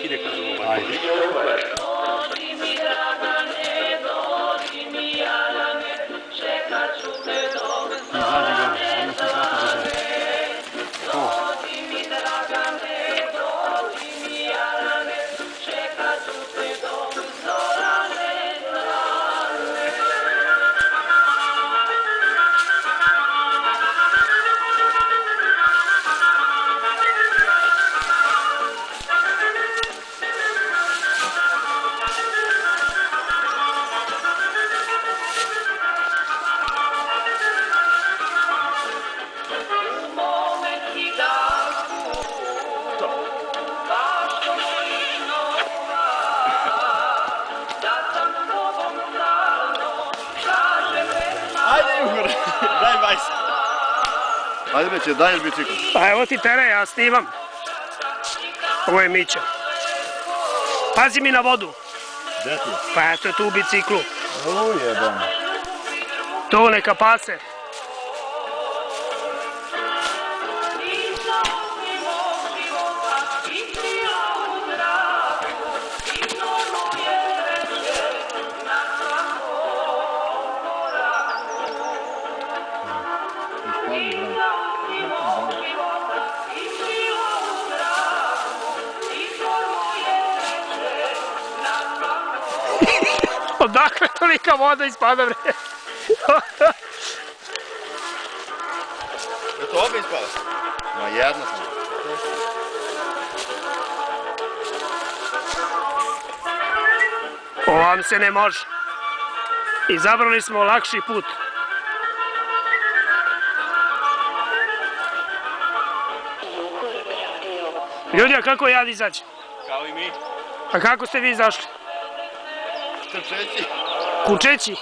prekine kad ovo. Ajde. Izađi gore, ono se svata da to. Daj bajs. Ajde beće, daj bicikl. Pa evo ti tere, ja snimam. Ovo je Mića. Pazi mi na vodu. Gde ti? Pa eto je tu u biciklu. Jebam. To neka pase. Odakle tolika voda ispada, bre? Je to obe ispada? Ma jedna sam. Ovam se ne može. Izabrali smo lakši put. Ljudi, a kako ja izaći? Kao i mi. A kako ste vi izašli? Trčeći. Kučeći?